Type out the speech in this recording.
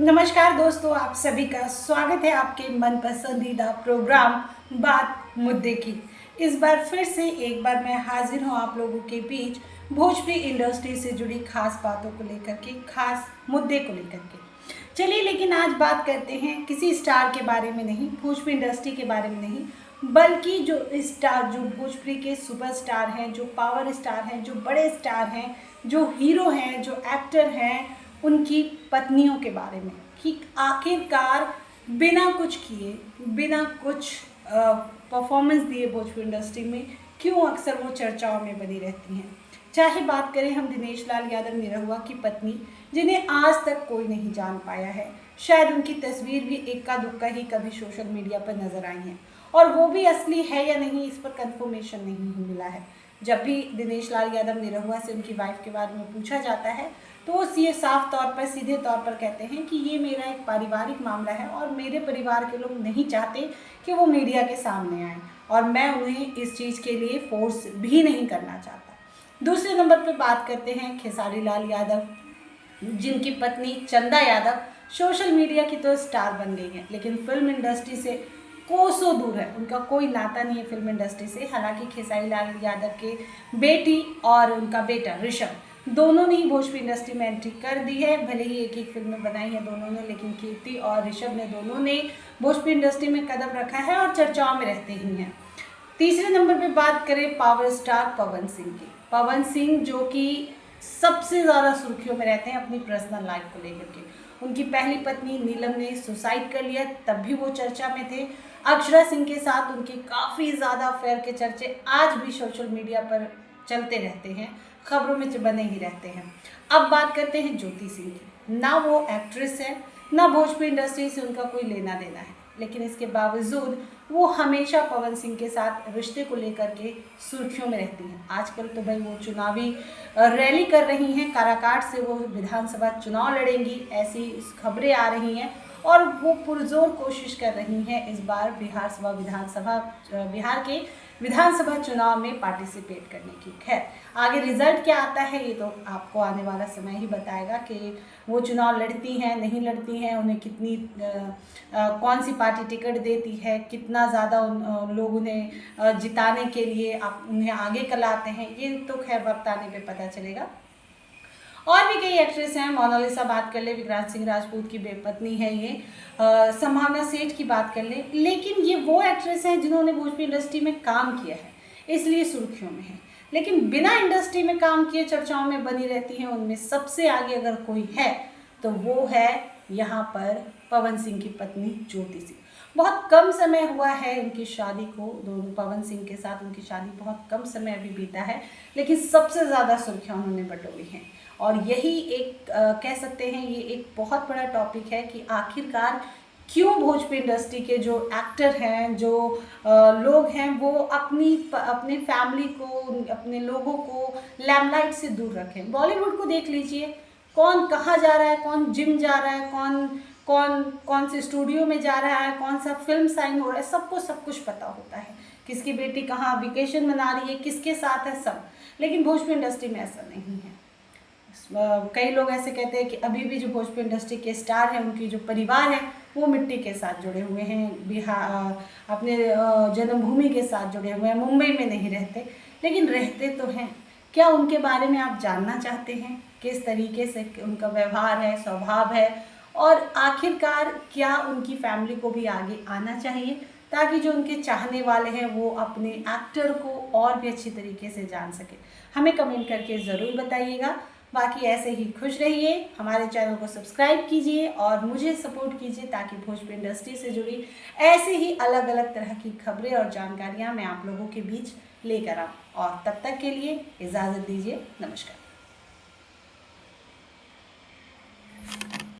नमस्कार दोस्तों, आप सभी का स्वागत है आपके मन पसंदीदा प्रोग्राम बात मुद्दे की। इस बार फिर से एक बार मैं हाजिर हूँ आप लोगों के बीच भोजपुरी इंडस्ट्री से जुड़ी खास बातों को लेकर के, खास मुद्दे को लेकर के। चलिए, लेकिन आज बात करते हैं किसी स्टार के बारे में नहीं, भोजपुरी इंडस्ट्री के बारे में नहीं, बल्कि जो स्टार, जो भोजपुरी के सुपरस्टार हैं, जो पावर स्टार हैं, जो बड़े स्टार हैं, जो हीरो हैं, जो एक्टर हैं, उनकी पत्नियों के बारे में कि आखिरकार बिना कुछ किए, बिना कुछ परफॉर्मेंस दिए भोजपुरी इंडस्ट्री में क्यों अक्सर वो चर्चाओं में बनी रहती हैं। चाहे बात करें हम दिनेश लाल यादव निरहुआ की पत्नी, जिन्हें आज तक कोई नहीं जान पाया है, शायद उनकी तस्वीर भी इक्का दुक्का ही कभी सोशल मीडिया पर नजर आई है, और वो भी असली है या नहीं इस पर कंफर्मेशन नहीं मिला है। जब भी दिनेश लाल यादव निरहुआ से उनकी वाइफ के बारे में पूछा जाता है तो वो ये साफ तौर पर, सीधे तौर पर कहते हैं कि ये मेरा एक पारिवारिक मामला है और मेरे परिवार के लोग नहीं चाहते कि वो मीडिया के सामने आए, और मैं उन्हें इस चीज़ के लिए फोर्स भी नहीं करना चाहता। दूसरे नंबर पर बात करते हैं खेसारी लाल यादव, जिनकी पत्नी चंदा यादव सोशल मीडिया की तो स्टार बन गई है, लेकिन फिल्म इंडस्ट्री से कोसों दूर है, उनका कोई नाता नहीं है फिल्म इंडस्ट्री से। हालांकि खेसारी लाल यादव के बेटी और उनका बेटा ऋषभ, दोनों ने ही भोजपुरी इंडस्ट्री में एंट्री कर दी है। भले ही एक एक फिल्में बनाई है दोनों ने, लेकिन कीर्ति और ऋषभ ने दोनों ने भोजपुरी इंडस्ट्री में कदम रखा है और चर्चाओं में रहते ही हैं। तीसरे नंबर पे बात करें पावर स्टार पवन सिंह की। पवन सिंह जो कि सबसे ज़्यादा सुर्खियों में रहते हैं अपनी पर्सनल लाइफ को लेकर के। उनकी पहली पत्नी नीलम ने सुसाइड कर लिया, तब भी वो चर्चा में थे। अक्षरा सिंह के साथ उनके काफ़ी ज़्यादा अफेयर के चर्चे आज भी सोशल मीडिया पर चलते रहते हैं, खबरों में बने ही रहते हैं। अब बात करते हैं ज्योति सिंह की। ना वो एक्ट्रेस है, ना भोजपुरी इंडस्ट्री से उनका कोई लेना देना है, लेकिन इसके बावजूद वो हमेशा पवन सिंह के साथ रिश्ते को लेकर के सुर्खियों में रहती हैं। आजकल तो भाई वो चुनावी रैली कर रही हैं, काराकाट से वो विधानसभा चुनाव लड़ेंगी, ऐसी खबरें आ रही हैं, और वो पुरजोर कोशिश कर रही हैं इस बार बिहार के विधानसभा चुनाव में पार्टिसिपेट करने की। खैर, आगे रिजल्ट क्या आता है ये तो आपको आने वाला समय ही बताएगा कि वो चुनाव लड़ती हैं, नहीं लड़ती हैं, उन्हें कितनी कौन सी पार्टी टिकट देती है, कितना ज़्यादा लोग उन्हें जिताने के लिए उन्हें आगे कलाते हैं, ये तो खैर वक्त आने पे पता चलेगा। और भी कई एक्ट्रेस हैं, मोनालिसा बात कर ले, विक्रांत सिंह राजपूत की बेपत्नी है ये, संभावना सेठ की बात कर ले, लेकिन ये वो एक्ट्रेस हैं जिन्होंने भोजपुरी इंडस्ट्री में काम किया है, इसलिए सुर्खियों में है। लेकिन बिना इंडस्ट्री में काम किए चर्चाओं में बनी रहती हैं। उनमें सबसे आगे अगर कोई है तो वो है यहाँ पर पवन सिंह की पत्नी ज्योति सिंह। बहुत कम समय हुआ है उनकी शादी को, दोनों पवन सिंह के साथ उनकी शादी बहुत कम समय अभी बीता है, लेकिन सबसे ज़्यादा सुर्खियाँ उन्होंने बटोरी हैं। और यही एक कह सकते हैं, ये एक बहुत बड़ा टॉपिक है कि आखिरकार क्यों भोजपुरी इंडस्ट्री के जो एक्टर हैं, जो लोग हैं, वो अपनी फैमिली को, अपने लोगों को लैमलाइट से दूर रखें। बॉलीवुड को देख लीजिए, कौन कहाँ जा रहा है, कौन जिम जा रहा है, कौन से स्टूडियो में जा रहा है, कौन सा फिल्म साइन हो रहा है, सबको सब कुछ पता होता है। किसकी बेटी कहाँ वेकेशन मना रही है, किसके साथ है, सब। लेकिन भोजपुरी इंडस्ट्री में ऐसा नहीं है। कई लोग ऐसे कहते हैं कि अभी भी जो भोजपुरी इंडस्ट्री के स्टार हैं, उनकी जो परिवार है वो मिट्टी के साथ जुड़े हुए हैं, बिहार अपने जन्मभूमि के साथ जुड़े हुए हैं, मुंबई में नहीं रहते, लेकिन रहते तो हैं। क्या उनके बारे में आप जानना चाहते हैं? किस तरीके से उनका व्यवहार है, स्वभाव है, और आखिरकार क्या उनकी फैमिली को भी आगे आना चाहिए, ताकि जो उनके चाहने वाले हैं वो अपने एक्टर को और भी अच्छी तरीके से जान सके? हमें कमेंट करके ज़रूर बताइएगा। बाकी ऐसे ही खुश रहिए, हमारे चैनल को सब्सक्राइब कीजिए और मुझे सपोर्ट कीजिए, ताकि भोजपुरी इंडस्ट्री से जुड़ी ऐसे ही अलग अलग तरह की खबरें और जानकारियाँ मैं आप लोगों के बीच लेकर आऊँ। और तब तक के लिए इजाज़त दीजिए। नमस्कार।